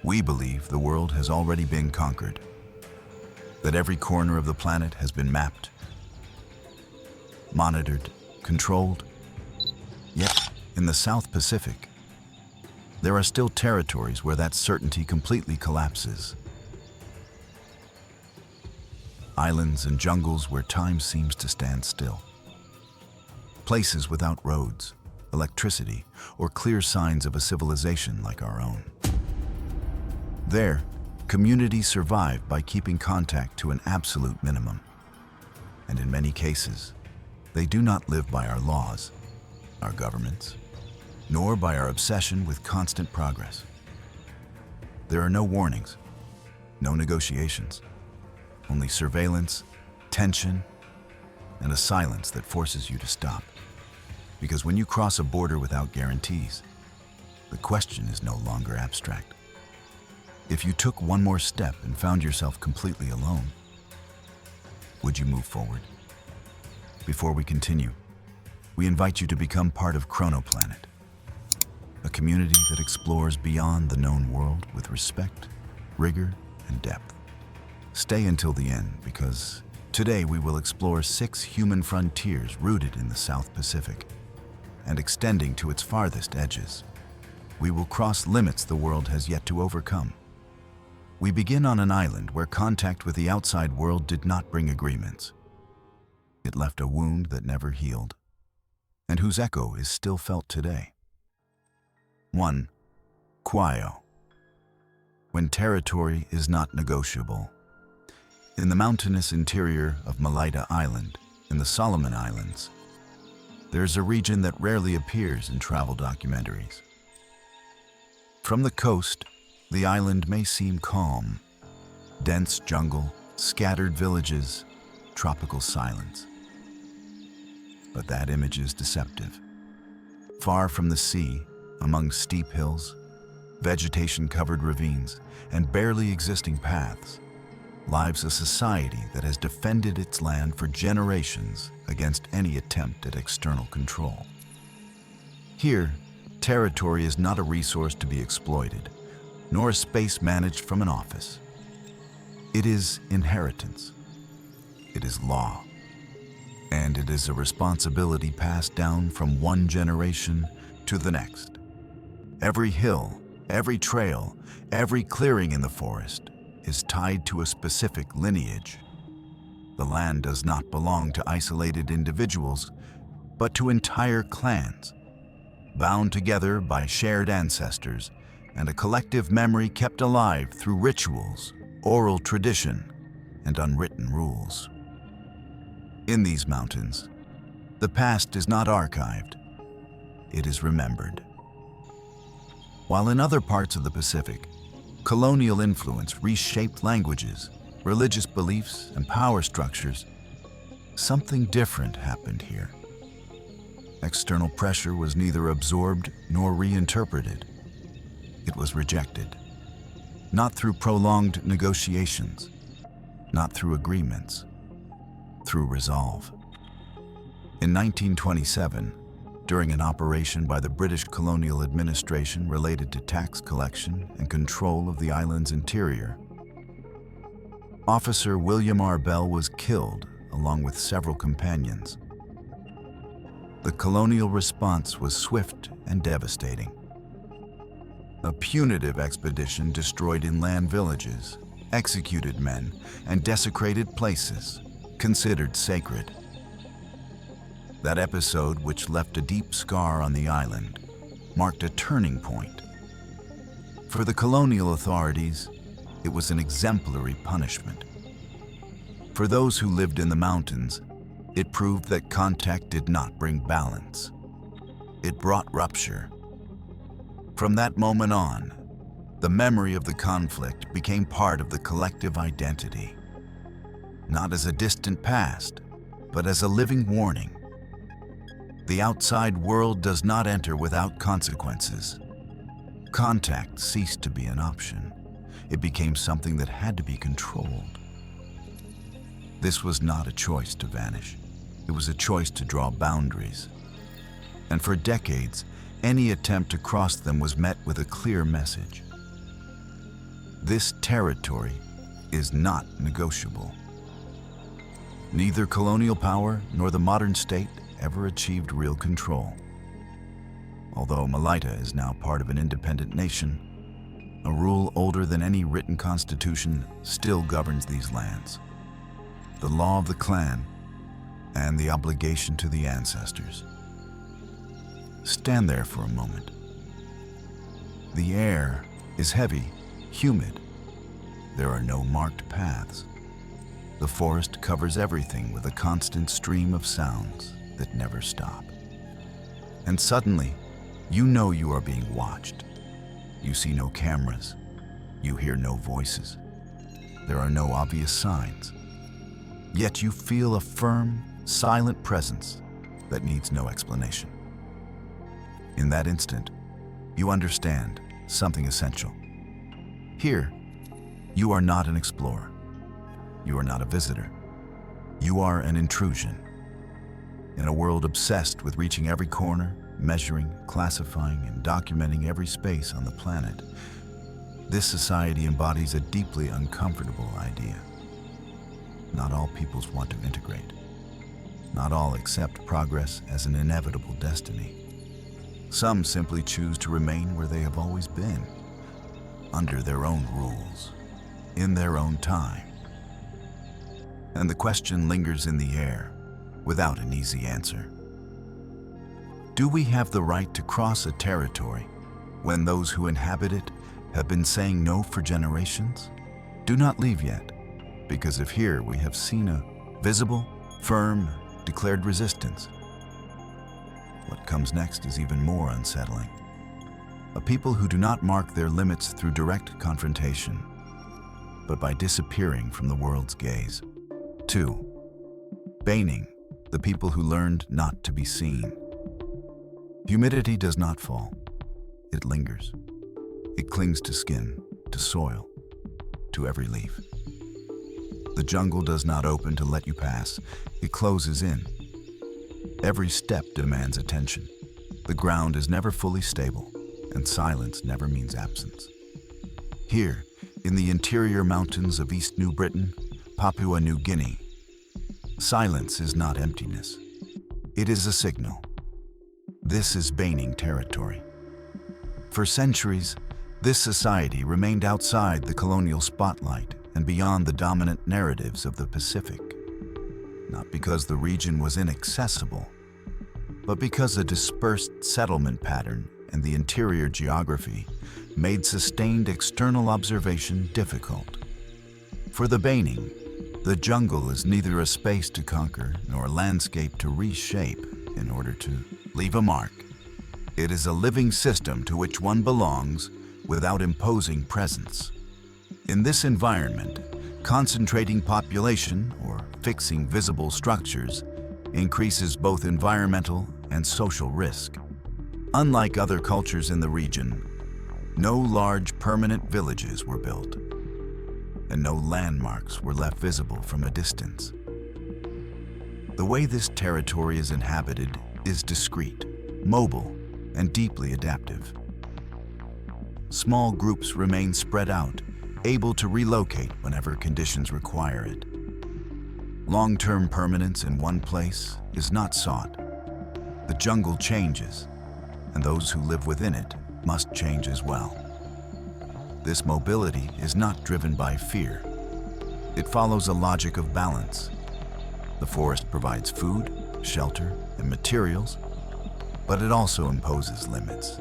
We believe the world has already been conquered, that every corner of the planet has been mapped, monitored, controlled. Yet, in the South Pacific, there are still territories where that certainty completely collapses. Islands and jungles where time seems to stand still. Places without roads, electricity, or clear signs of a civilization like our own. There, communities survive by keeping contact to an absolute minimum. And in many cases, they do not live by our laws, our governments, nor by our obsession with constant progress. There are no warnings, no negotiations, only surveillance, tension, and a silence that forces you to stop. Because when you cross a border without guarantees, the question is no longer abstract. If you took one more step and found yourself completely alone, would you move forward? Before we continue, we invite you to become part of CronoPlanet, a community that explores beyond the known world with respect, rigor, and depth. Stay until the end, because today we will explore 6 human frontiers rooted in the South Pacific and extending to its farthest edges. We will cross limits the world has yet to overcome. We begin on an island where contact with the outside world did not bring agreements. It left a wound that never healed, and whose echo is still felt today. 1. Kwaio. When territory is not negotiable. In the mountainous interior of Malaita Island, in the Solomon Islands, there's a region that rarely appears in travel documentaries. From the coast, the island may seem calm. Dense jungle, scattered villages, tropical silence. But that image is deceptive. Far from the sea, among steep hills, vegetation-covered ravines, and barely existing paths, lives a society that has defended its land for generations against any attempt at external control. Here, territory is not a resource to be exploited, nor a space managed from an office. It is inheritance. It is law. And it is a responsibility passed down from one generation to the next. Every hill, every trail, every clearing in the forest is tied to a specific lineage. The land does not belong to isolated individuals, but to entire clans, bound together by shared ancestors and a collective memory kept alive through rituals, oral tradition, and unwritten rules. In these mountains, the past is not archived, it is remembered. While in other parts of the Pacific, colonial influence reshaped languages, religious beliefs, and power structures, something different happened here. External pressure was neither absorbed nor reinterpreted. It was rejected, not through prolonged negotiations, not through agreements, through resolve. In 1927, during an operation by the British colonial administration related to tax collection and control of the island's interior, Officer William R. Bell was killed along with several companions. The colonial response was swift and devastating. A punitive expedition destroyed inland villages, executed men, and desecrated places considered sacred. That episode, which left a deep scar on the island, marked a turning point. For the colonial authorities, it was an exemplary punishment. For those who lived in the mountains, it proved that contact did not bring balance. It brought rupture. From that moment on, the memory of the conflict became part of the collective identity, not as a distant past, but as a living warning. The outside world does not enter without consequences. Contact ceased to be an option. It became something that had to be controlled. This was not a choice to vanish. It was a choice to draw boundaries. And for decades, any attempt to cross them was met with a clear message. This territory is not negotiable. Neither colonial power nor the modern state ever achieved real control. Although Malaita is now part of an independent nation, a rule older than any written constitution still governs these lands. The law of the clan and the obligation to the ancestors. Stand there for a moment. The air is heavy, humid. There are no marked paths. The forest covers everything with a constant stream of sounds that never stop. And suddenly, you know you are being watched. You see no cameras. You hear no voices. There are no obvious signs. Yet you feel a firm, silent presence that needs no explanation. In that instant, you understand something essential. Here, you are not an explorer. You are not a visitor. You are an intrusion. In a world obsessed with reaching every corner, measuring, classifying, and documenting every space on the planet, this society embodies a deeply uncomfortable idea. Not all peoples want to integrate. Not all accept progress as an inevitable destiny. Some simply choose to remain where they have always been, under their own rules, in their own time. And the question lingers in the air, without an easy answer. Do we have the right to cross a territory when those who inhabit it have been saying no for generations? Do not leave yet, because if here we have seen a visible, firm, declared resistance, what comes next is even more unsettling. A people who do not mark their limits through direct confrontation, but by disappearing from the world's gaze. 2. Baining, the people who learned not to be seen. Humidity does not fall. It lingers. It clings to skin, to soil, to every leaf. The jungle does not open to let you pass. It closes in. Every step demands attention. The ground is never fully stable, and silence never means absence. Here, in the interior mountains of East New Britain, Papua New Guinea, silence is not emptiness. It is a signal. This is Baining territory. For centuries, this society remained outside the colonial spotlight and beyond the dominant narratives of the Pacific. Not because the region was inaccessible, but because a dispersed settlement pattern and the interior geography made sustained external observation difficult. For the Baining, the jungle is neither a space to conquer nor a landscape to reshape in order to leave a mark. It is a living system to which one belongs without imposing presence. In this environment, concentrating population or fixing visible structures increases both environmental and social risk. Unlike other cultures in the region, no large permanent villages were built, and no landmarks were left visible from a distance. The way this territory is inhabited is discreet, mobile, and deeply adaptive. Small groups remain spread out, able to relocate whenever conditions require it. Long-term permanence in one place is not sought. The jungle changes, and those who live within it must change as well. This mobility is not driven by fear. It follows a logic of balance. The forest provides food, shelter, and materials, but it also imposes limits.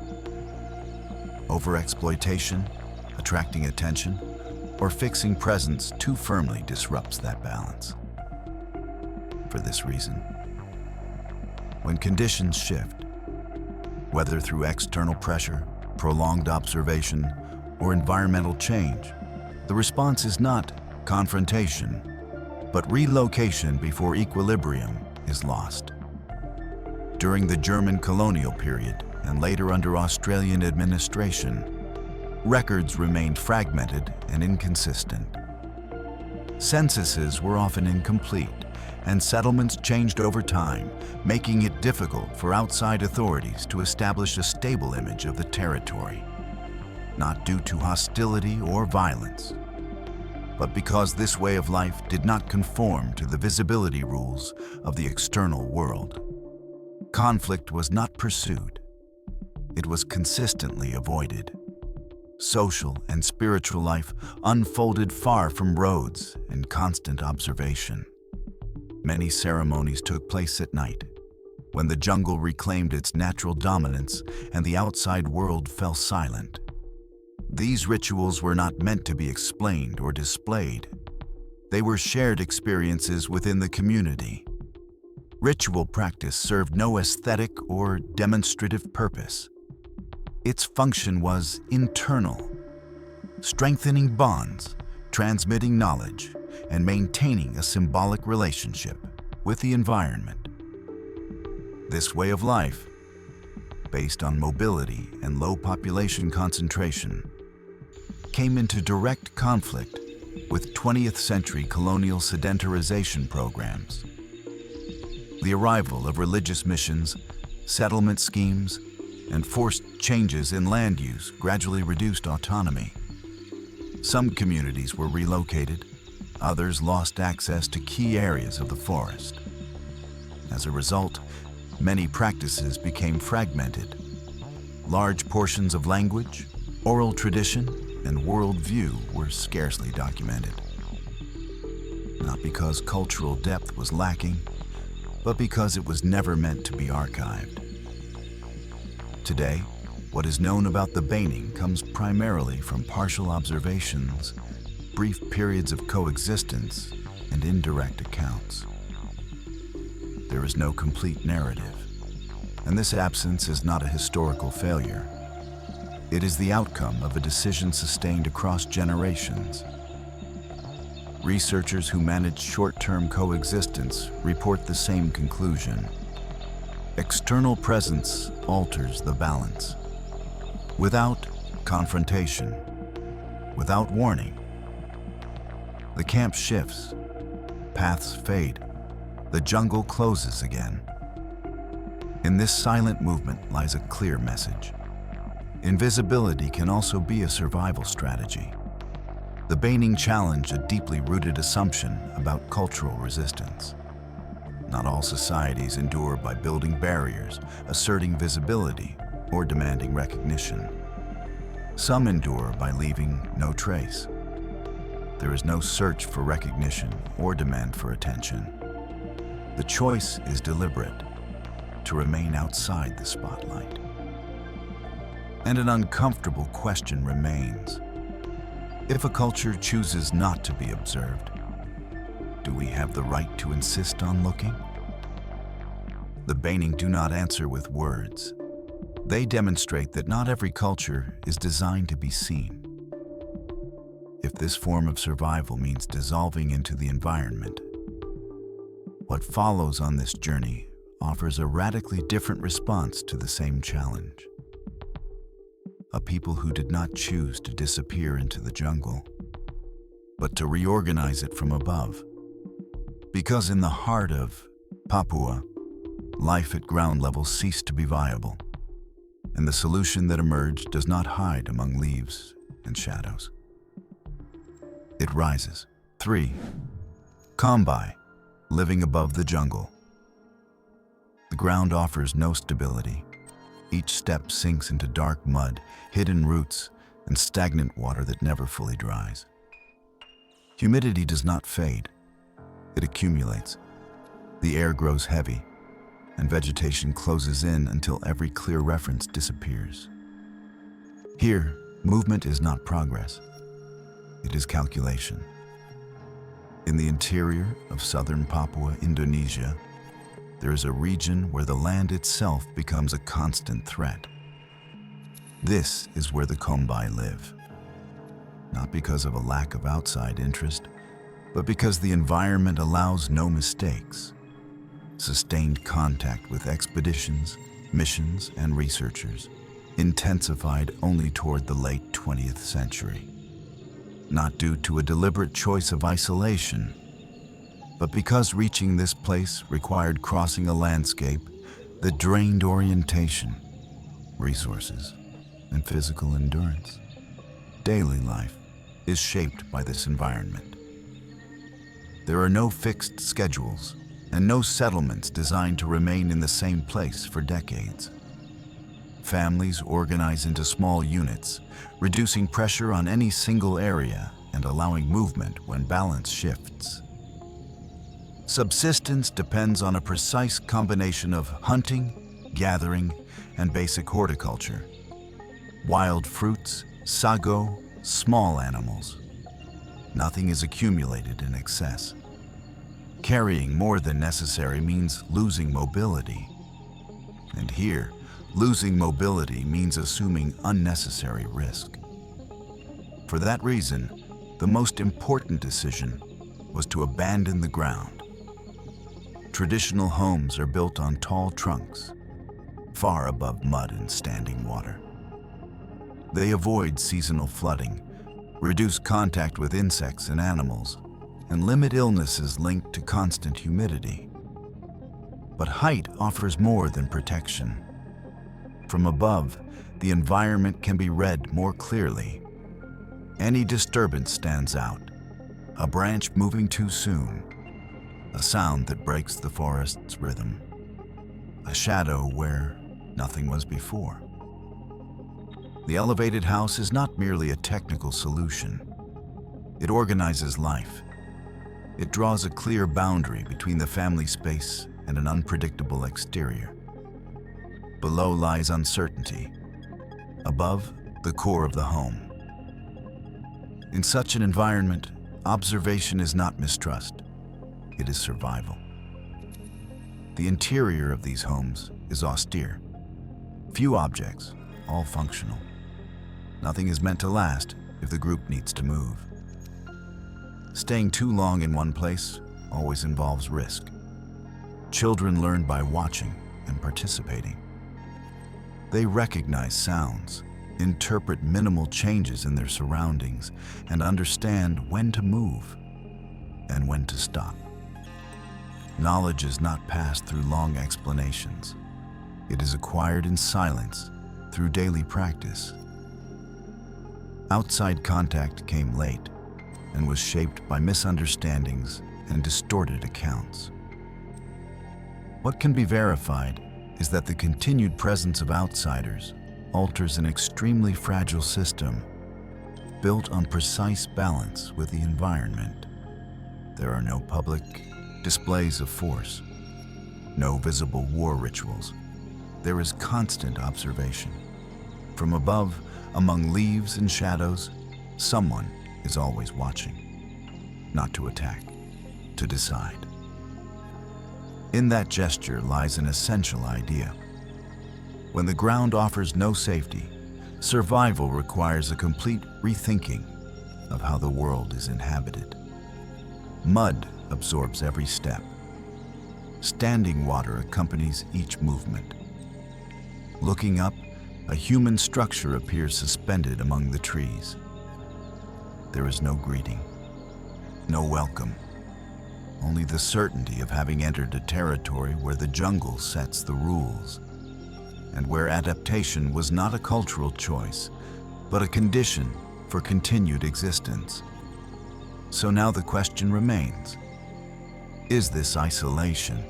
Overexploitation, attracting attention, or fixing presence too firmly disrupts that balance. For this reason, when conditions shift, whether through external pressure, prolonged observation, or environmental change, the response is not confrontation, but relocation before equilibrium is lost. During the German colonial period and later under Australian administration, records remained fragmented and inconsistent. Censuses were often incomplete, and settlements changed over time, making it difficult for outside authorities to establish a stable image of the territory. not due to hostility or violence, but because this way of life did not conform to the visibility rules of the external world. Conflict was not pursued. It was consistently avoided. Social and spiritual life unfolded far from roads and constant observation. Many ceremonies took place at night, when the jungle reclaimed its natural dominance and the outside world fell silent. These rituals were not meant to be explained or displayed. They were shared experiences within the community. Ritual practice served no aesthetic or demonstrative purpose. Its function was internal, strengthening bonds, transmitting knowledge, and maintaining a symbolic relationship with the environment. This way of life, based on mobility and low population concentration, came into direct conflict with 20th century colonial sedentarization programs. The arrival of religious missions, settlement schemes, and forced changes in land use gradually reduced autonomy. Some communities were relocated, others lost access to key areas of the forest. As a result, many practices became fragmented. Large portions of language, oral tradition, and worldview were scarcely documented. Not because cultural depth was lacking, but because it was never meant to be archived. Today, what is known about the Baining comes primarily from partial observations, brief periods of coexistence, and indirect accounts. There is no complete narrative, and this absence is not a historical failure. It is the outcome of a decision sustained across generations. Researchers who manage short-term coexistence report the same conclusion. External presence alters the balance. Without confrontation, without warning, the camp shifts, paths fade, the jungle closes again. In this silent movement lies a clear message. Invisibility can also be a survival strategy. The Baining challenged a deeply rooted assumption about cultural resistance. Not all societies endure by building barriers, asserting visibility, or demanding recognition. Some endure by leaving no trace. There is no search for recognition or demand for attention. The choice is deliberate, to remain outside the spotlight. And an uncomfortable question remains. If a culture chooses not to be observed, do we have the right to insist on looking? The Baining do not answer with words. They demonstrate that not every culture is designed to be seen. If this form of survival means dissolving into the environment, what follows on this journey offers a radically different response to the same challenge. A people who did not choose to disappear into the jungle, but to reorganize it from above. Because in the heart of Papua, life at ground level ceased to be viable, and the solution that emerged does not hide among leaves and shadows. It rises. 3. Kombai, living above the jungle. The ground offers no stability. Each step sinks into dark mud, hidden roots, and stagnant water that never fully dries. Humidity does not fade. It accumulates. The air grows heavy, and vegetation closes in until every clear reference disappears. Here, movement is not progress. It is calculation. In the interior of southern Papua, Indonesia, there is a region where the land itself becomes a constant threat. This is where the Kombai live. Not because of a lack of outside interest, but because the environment allows no mistakes. Sustained contact with expeditions, missions, and researchers intensified only toward the late 20th century. Not due to a deliberate choice of isolation, but because reaching this place required crossing a landscape that drained orientation, resources, and physical endurance. daily life is shaped by this environment. There are no fixed schedules and no settlements designed to remain in the same place for decades. Families organize into small units, reducing pressure on any single area and allowing movement when balance shifts. Subsistence depends on a precise combination of hunting, gathering, and basic horticulture. Wild fruits, sago, small animals. Nothing is accumulated in excess. Carrying more than necessary means losing mobility. And here, losing mobility means assuming unnecessary risk. For that reason, the most important decision was to abandon the ground. Traditional homes are built on tall trunks, far above mud and standing water. They avoid seasonal flooding, reduce contact with insects and animals, and limit illnesses linked to constant humidity. But height offers more than protection. From above, the environment can be read more clearly. Any disturbance stands out. A branch moving too soon, a sound that breaks the forest's rhythm, a shadow where nothing was before. The elevated house is not merely a technical solution. It organizes life. It draws a clear boundary between the family space and an unpredictable exterior. Below lies uncertainty. Above, the core of the home. In such an environment, observation is not mistrust. It is survival. The interior of these homes is austere. Few objects, all functional. Nothing is meant to last if the group needs to move. Staying too long in one place always involves risk. Children learn by watching and participating. They recognize sounds, interpret minimal changes in their surroundings, and understand when to move and when to stop. Knowledge is not passed through long explanations. It is acquired in silence through daily practice. Outside contact came late and was shaped by misunderstandings and distorted accounts. What can be verified is that the continued presence of outsiders alters an extremely fragile system built on precise balance with the environment. There are no public displays of force, no visible war rituals. There is constant observation. From above, among leaves and shadows, someone is always watching, not to attack, to decide. In that gesture lies an essential idea. When the ground offers no safety, survival requires a complete rethinking of how the world is inhabited. Mud absorbs every step. Standing water accompanies each movement. Looking up, a human structure appears suspended among the trees. There is no greeting, no welcome, only the certainty of having entered a territory where the jungle sets the rules, and where adaptation was not a cultural choice, but a condition for continued existence. So now the question remains, is this isolation,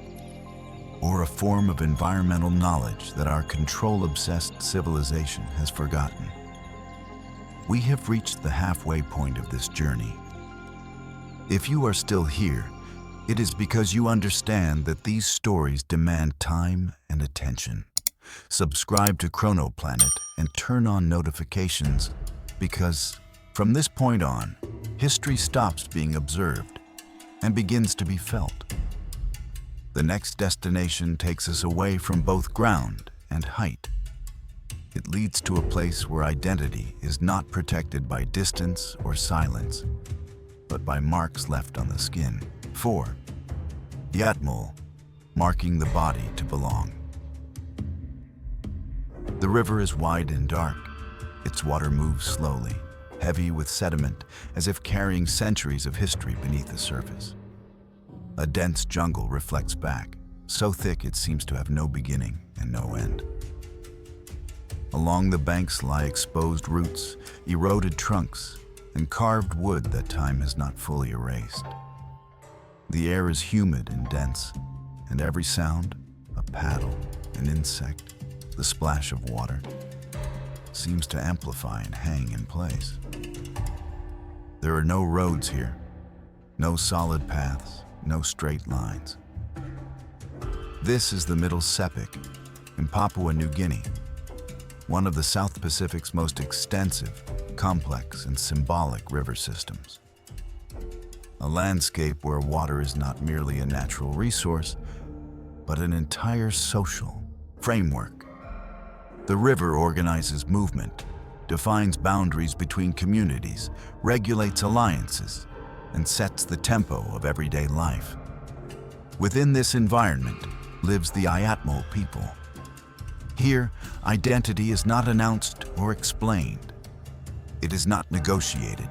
or a form of environmental knowledge that our control-obsessed civilization has forgotten? We have reached the halfway point of this journey. If you are still here, it is because you understand that these stories demand time and attention. Subscribe to CronoPlanet and turn on notifications, because from this point on, history stops being observed and begins to be felt. The next destination takes us away from both ground and height. It leads to a place where identity is not protected by distance or silence, but by marks left on the skin. 4. Yatmul, marking the body to belong. The river is wide and dark. Its water moves slowly, heavy with sediment, as if carrying centuries of history beneath the surface. A dense jungle reflects back, so thick it seems to have no beginning and no end. Along the banks lie exposed roots, eroded trunks, and carved wood that time has not fully erased. The air is humid and dense, and every sound, a paddle, an insect, the splash of water, seems to amplify and hang in place. There are no roads here, no solid paths, no straight lines. This is the Middle Sepik in Papua New Guinea, one of the South Pacific's most extensive, complex, and symbolic river systems. A landscape where water is not merely a natural resource, but an entire social framework. The river organizes movement, defines boundaries between communities, regulates alliances, and sets the tempo of everyday life. Within this environment lives the Ayatmo people. Here, identity is not announced or explained. It is not negotiated.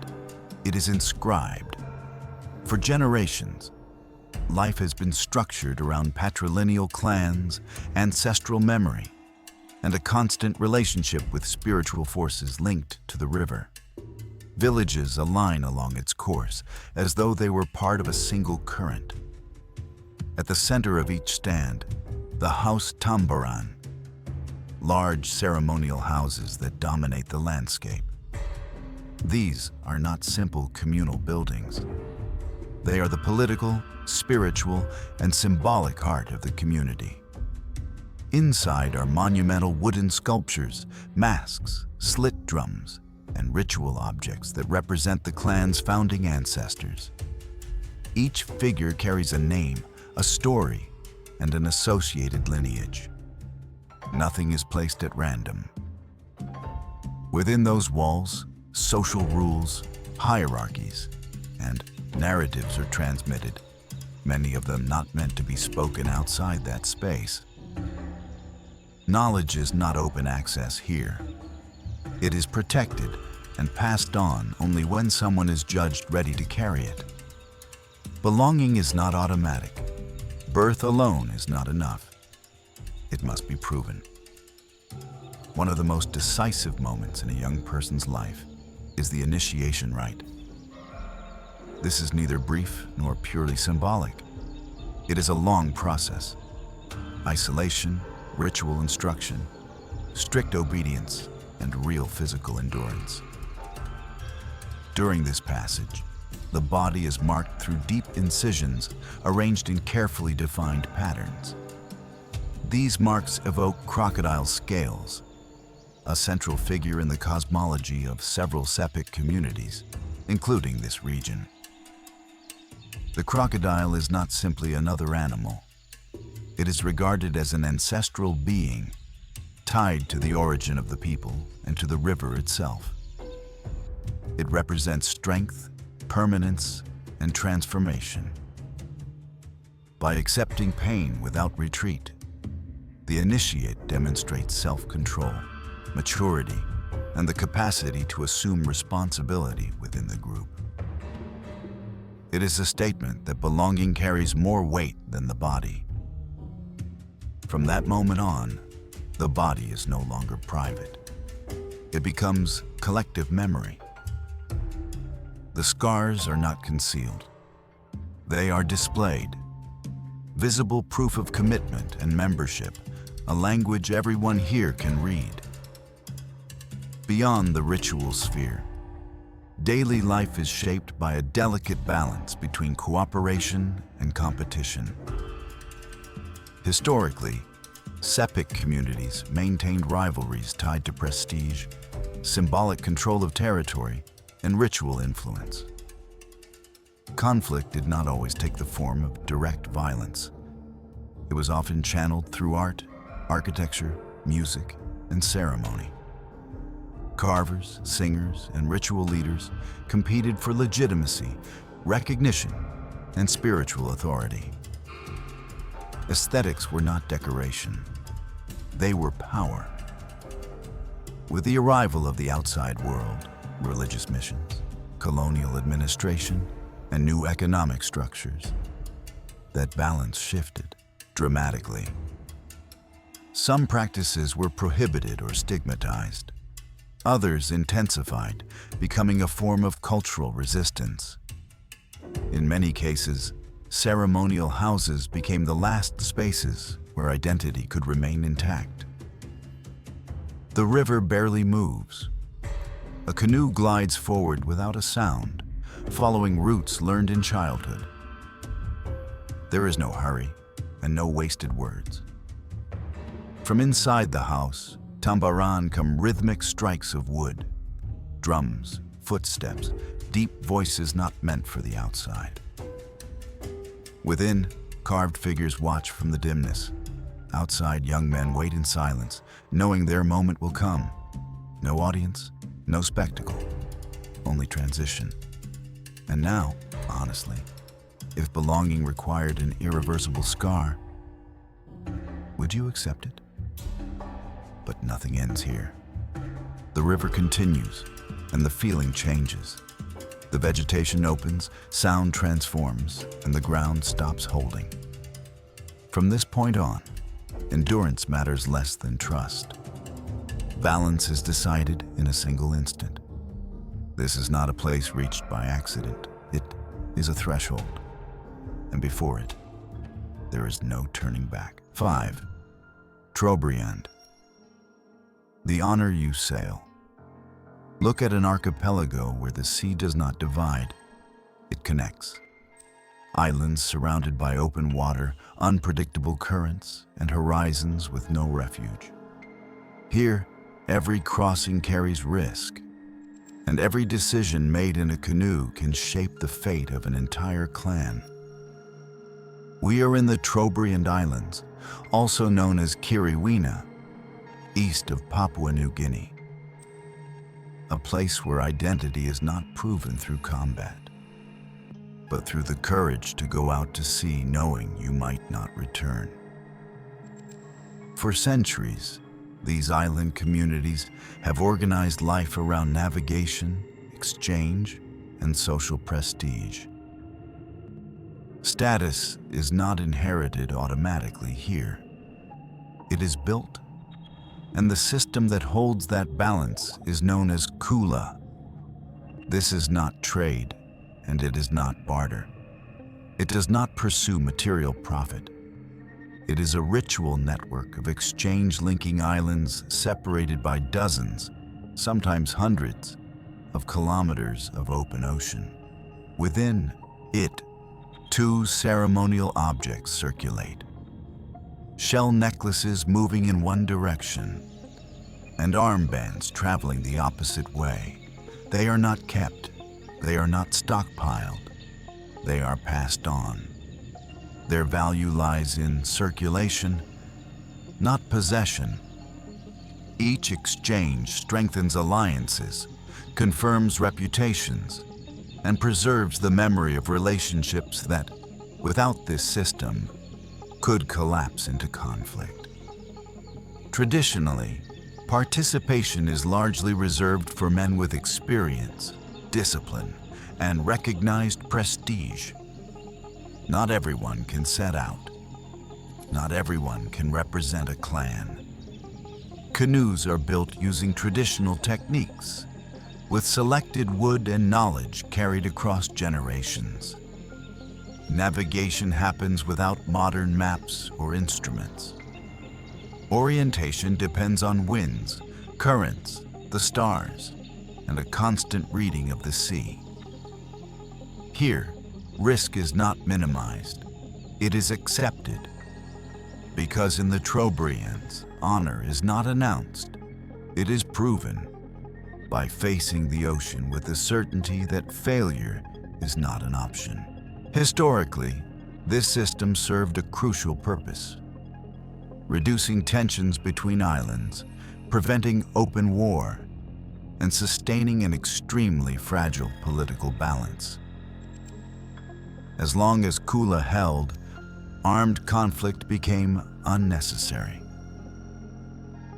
It is inscribed. For generations, life has been structured around patrilineal clans, ancestral memory, and a constant relationship with spiritual forces linked to the river. Villages align along its course as though they were part of a single current. At the center of each stand, the House Tambaran, large ceremonial houses that dominate the landscape. These are not simple communal buildings. They are the political, spiritual, and symbolic heart of the community. Inside are monumental wooden sculptures, masks, slit drums, and ritual objects that represent the clan's founding ancestors. Each figure carries a name, a story, and an associated lineage. Nothing is placed at random. Within those walls, social rules, hierarchies, and narratives are transmitted, many of them not meant to be spoken outside that space. Knowledge is not open access here. It is protected and passed on only when someone is judged ready to carry it. Belonging is not automatic. Birth alone is not enough. It must be proven. One of the most decisive moments in a young person's life is the initiation rite. This is neither brief nor purely symbolic. It is a long process. Isolation, ritual instruction, strict obedience, and real physical endurance. During this passage, the body is marked through deep incisions arranged in carefully defined patterns. These marks evoke crocodile scales, a central figure in the cosmology of several Sepik communities, including this region. The crocodile is not simply another animal. It is regarded as an ancestral being, tied to the origin of the people and to the river itself. It represents strength, permanence, and transformation. By accepting pain without retreat, the initiate demonstrates self-control, maturity, and the capacity to assume responsibility within the group. It is a statement that belonging carries more weight than the body. From that moment on, the body is no longer private. It becomes collective memory. The scars are not concealed. They are displayed. Visible proof of commitment and membership, a language everyone here can read. Beyond the ritual sphere, daily life is shaped by a delicate balance between cooperation and competition. Historically, Sepik communities maintained rivalries tied to prestige, symbolic control of territory, and ritual influence. Conflict did not always take the form of direct violence. It was often channeled through art, architecture, music, and ceremony. Carvers, singers, and ritual leaders competed for legitimacy, recognition, and spiritual authority. Aesthetics were not decoration. They were power. With the arrival of the outside world, religious missions, colonial administration, and new economic structures, that balance shifted dramatically. Some practices were prohibited or stigmatized. Others intensified, becoming a form of cultural resistance. In many cases, ceremonial houses became the last spaces where identity could remain intact. The river barely moves. A canoe glides forward without a sound, following routes learned in childhood. There is no hurry and no wasted words. From inside the house, tambaran come rhythmic strikes of wood, drums, footsteps, deep voices not meant for the outside. Within, carved figures watch from the dimness. Outside, young men wait in silence, knowing their moment will come. No audience, no spectacle, only transition. And now, honestly, if belonging required an irreversible scar, would you accept it? But nothing ends here. The river continues, and the feeling changes. The vegetation opens, sound transforms, and the ground stops holding. From this point on, endurance matters less than trust. Balance is decided in a single instant. This is not a place reached by accident. It is a threshold, and before it, there is no turning back. 5. Trobriand. The honor you sail. Look at an archipelago where the sea does not divide, it connects. Islands surrounded by open water, unpredictable currents, and horizons with no refuge. Here, every crossing carries risk, and every decision made in a canoe can shape the fate of an entire clan. We are in the Trobriand Islands, also known as Kiriwina, east of Papua New Guinea. A place where identity is not proven through combat, but through the courage to go out to sea knowing you might not return. For centuries, these island communities have organized life around navigation, exchange, and social prestige. Status is not inherited automatically here. It is built, and the system that holds that balance is known as kula. This is not trade, and it is not barter. It does not pursue material profit. It is a ritual network of exchange linking islands separated by dozens, sometimes hundreds, of kilometers of open ocean. Within it, 2 ceremonial objects circulate. Shell necklaces moving in one direction, and armbands traveling the opposite way. They are not kept, they are not stockpiled, they are passed on. Their value lies in circulation, not possession. Each exchange strengthens alliances, confirms reputations, and preserves the memory of relationships that, without this system, could collapse into conflict. Traditionally, participation is largely reserved for men with experience, discipline, and recognized prestige. Not everyone can set out. Not everyone can represent a clan. Canoes are built using traditional techniques, with selected wood and knowledge carried across generations. Navigation happens without modern maps or instruments. Orientation depends on winds, currents, the stars, and a constant reading of the sea. Here, risk is not minimized, it is accepted. Because in the Trobriands, honor is not announced, it is proven by facing the ocean with the certainty that failure is not an option. Historically, this system served a crucial purpose: reducing tensions between islands, preventing open war, and sustaining an extremely fragile political balance. As long as kula held, armed conflict became unnecessary.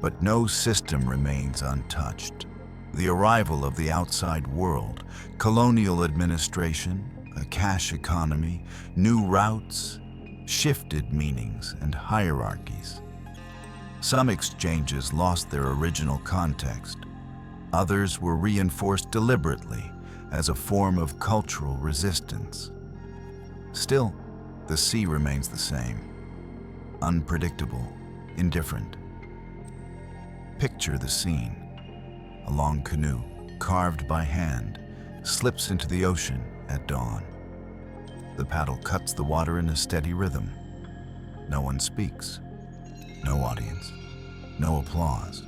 But no system remains untouched. The arrival of the outside world, colonial administration, a cash economy, new routes, shifted meanings and hierarchies. Some exchanges lost their original context. Others were reinforced deliberately as a form of cultural resistance. Still, the sea remains the same, unpredictable, indifferent. Picture the scene. A long canoe, carved by hand, slips into the ocean at dawn. The paddle cuts the water in a steady rhythm. No one speaks, no audience, no applause.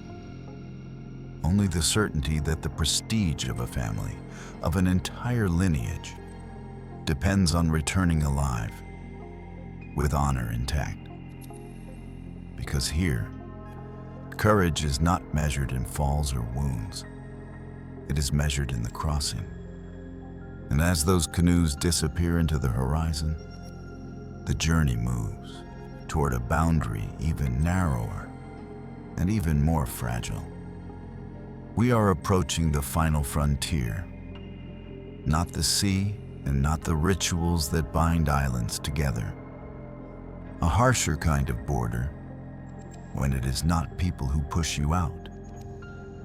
Only the certainty that the prestige of a family, of an entire lineage, depends on returning alive, with honor intact. Because here, courage is not measured in falls or wounds. It is measured in the crossing. And as those canoes disappear into the horizon, the journey moves toward a boundary even narrower and even more fragile. We are approaching the final frontier, not the sea and not the rituals that bind islands together. A harsher kind of border, when it is not people who push you out,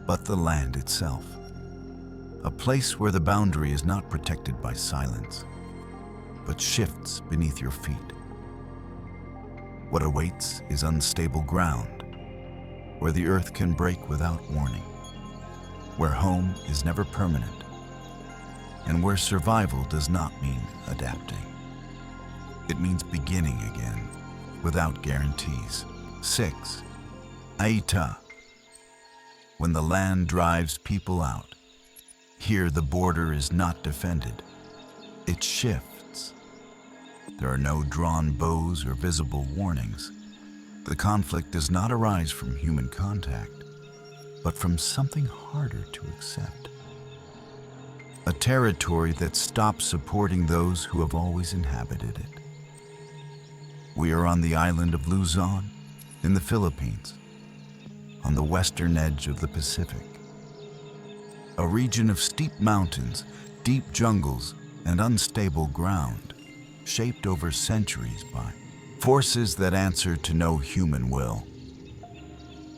but the land itself. A place where the boundary is not protected by silence, but shifts beneath your feet. What awaits is unstable ground, where the earth can break without warning, where home is never permanent, and where survival does not mean adapting. It means beginning again, without guarantees. 6. Aita. When the land drives people out, here the border is not defended. It shifts. There are no drawn bows or visible warnings. The conflict does not arise from human contact, but from something harder to accept. A territory that stops supporting those who have always inhabited it. We are on the island of Luzon, in the Philippines, on the western edge of the Pacific. A region of steep mountains, deep jungles, and unstable ground, shaped over centuries by forces that answer to no human will.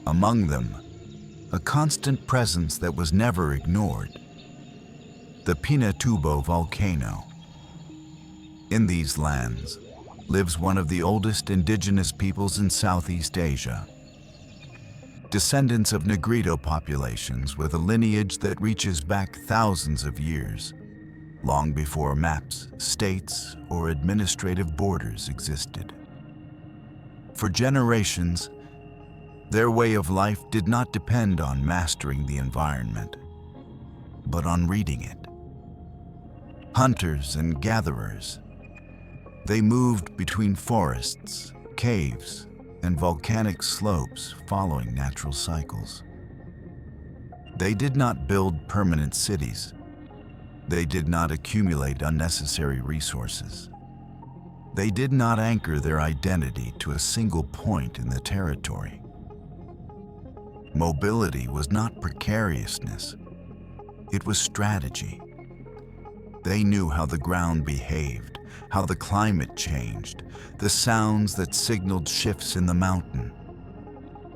Among them, a constant presence that was never ignored, the Pinatubo volcano. In these lands lives one of the oldest indigenous peoples in Southeast Asia. Descendants of Negrito populations with a lineage that reaches back thousands of years, long before maps, states, or administrative borders existed. For generations, their way of life did not depend on mastering the environment, but on reading it. Hunters and gatherers, they moved between forests, caves, and volcanic slopes following natural cycles. They did not build permanent cities. They did not accumulate unnecessary resources. They did not anchor their identity to a single point in the territory. Mobility was not precariousness. It was strategy. They knew how the ground behaved, how the climate changed, the sounds that signaled shifts in the mountain.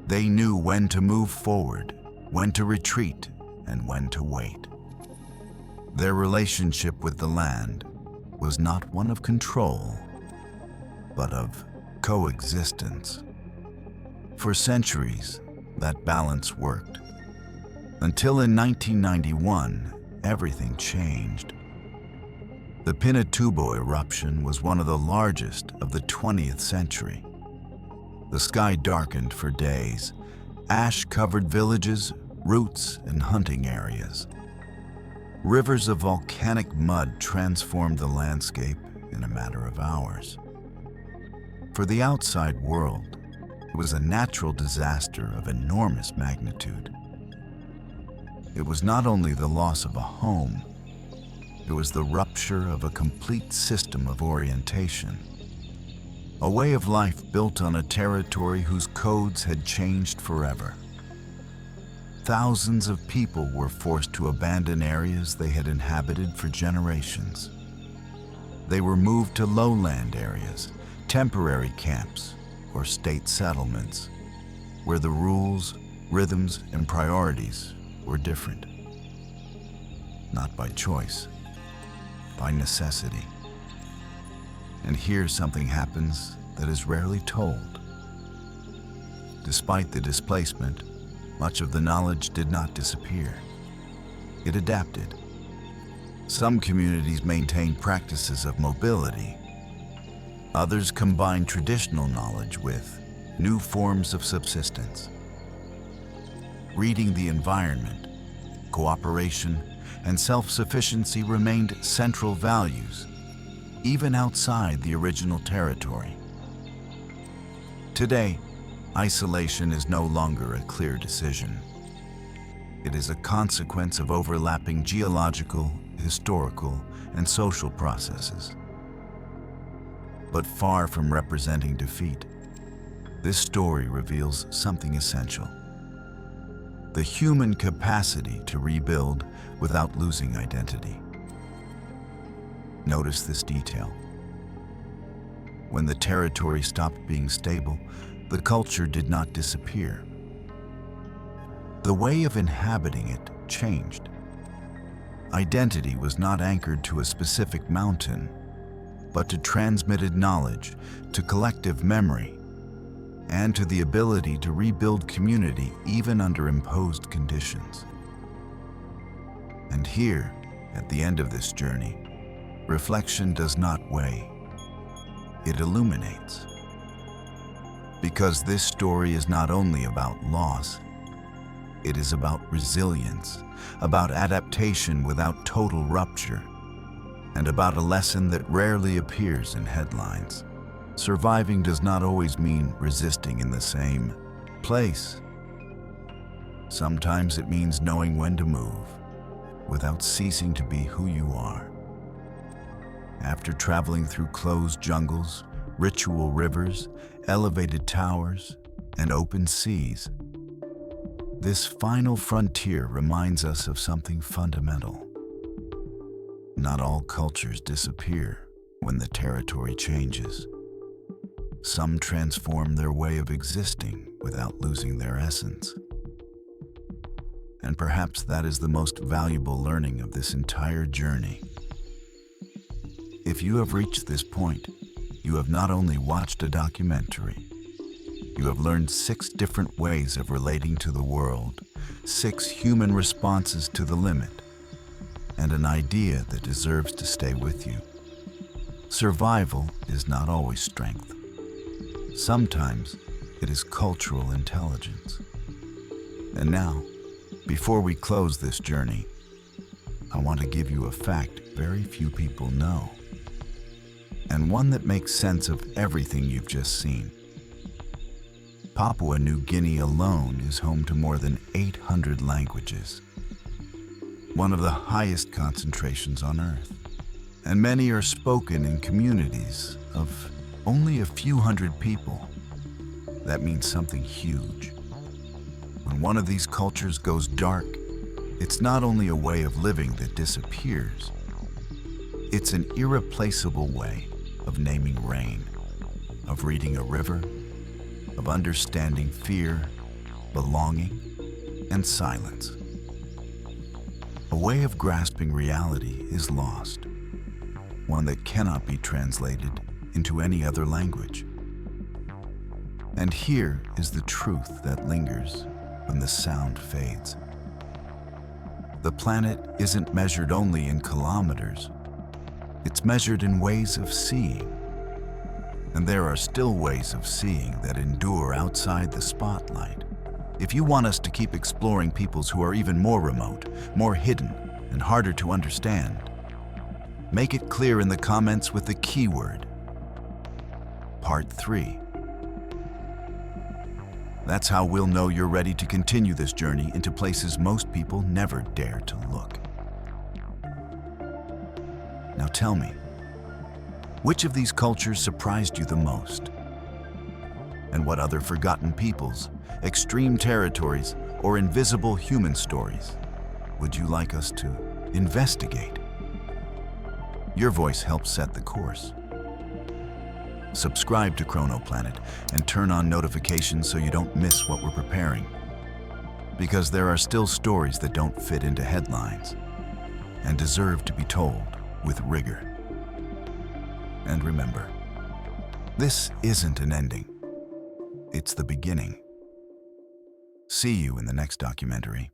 They knew when to move forward, when to retreat, and when to wait. Their relationship with the land was not one of control, but of coexistence. For centuries, that balance worked. Until in 1991, everything changed. The Pinatubo eruption was one of the largest of the 20th century. The sky darkened for days. Ash covered villages, routes, and hunting areas. Rivers of volcanic mud transformed the landscape in a matter of hours. For the outside world, it was a natural disaster of enormous magnitude. It was not only the loss of a home, it was the rupture of a complete system of orientation. A way of life built on a territory whose codes had changed forever. Thousands of people were forced to abandon areas they had inhabited for generations. They were moved to lowland areas, temporary camps, or state settlements, where the rules, rhythms, and priorities were different. Not by choice, by necessity. And here something happens that is rarely told. Despite the displacement, much of the knowledge did not disappear. It adapted. Some communities maintained practices of mobility. Others combined traditional knowledge with new forms of subsistence. Reading the environment, cooperation, and self-sufficiency remained central values, even outside the original territory. Today, isolation is no longer a clear decision. It is a consequence of overlapping geological, historical, and social processes. But far from representing defeat, this story reveals something essential: the human capacity to rebuild without losing identity. Notice this detail. When the territory stopped being stable, the culture did not disappear. The way of inhabiting it changed. Identity was not anchored to a specific mountain, but to transmitted knowledge, to collective memory, and to the ability to rebuild community even under imposed conditions. And here, at the end of this journey, reflection does not weigh, it illuminates. Because this story is not only about loss, it is about resilience, about adaptation without total rupture, and about a lesson that rarely appears in headlines. Surviving does not always mean resisting in the same place. Sometimes it means knowing when to move, without ceasing to be who you are. After traveling through closed jungles, ritual rivers, elevated towers, and open seas, this final frontier reminds us of something fundamental. Not all cultures disappear when the territory changes. Some transform their way of existing without losing their essence. And perhaps that is the most valuable learning of this entire journey. If you have reached this point, you have not only watched a documentary, you have learned 6 different ways of relating to the world, 6 human responses to the limit, and an idea that deserves to stay with you. Survival is not always strength. Sometimes it is cultural intelligence. And now, before we close this journey, I want to give you a fact very few people know, and one that makes sense of everything you've just seen. Papua New Guinea alone is home to more than 800 languages, one of the highest concentrations on Earth, and many are spoken in communities of only a few hundred people. That means something huge. When one of these cultures goes dark, it's not only a way of living that disappears, it's an irreplaceable way of naming rain, of reading a river, of understanding fear, belonging, and silence. A way of grasping reality is lost, one that cannot be translated into any other language. And here is the truth that lingers when the sound fades. The planet isn't measured only in kilometers, it's measured in ways of seeing. And there are still ways of seeing that endure outside the spotlight. If you want us to keep exploring peoples who are even more remote, more hidden, and harder to understand, make it clear in the comments with the keyword Part 3. That's how we'll know you're ready to continue this journey into places most people never dare to look. Now tell me, which of these cultures surprised you the most? And what other forgotten peoples, extreme territories, or invisible human stories would you like us to investigate? Your voice helps set the course. Subscribe to CronoPlanet and turn on notifications so you don't miss what we're preparing. Because there are still stories that don't fit into headlines and deserve to be told with rigor. And remember, this isn't an ending. It's the beginning. See you in the next documentary.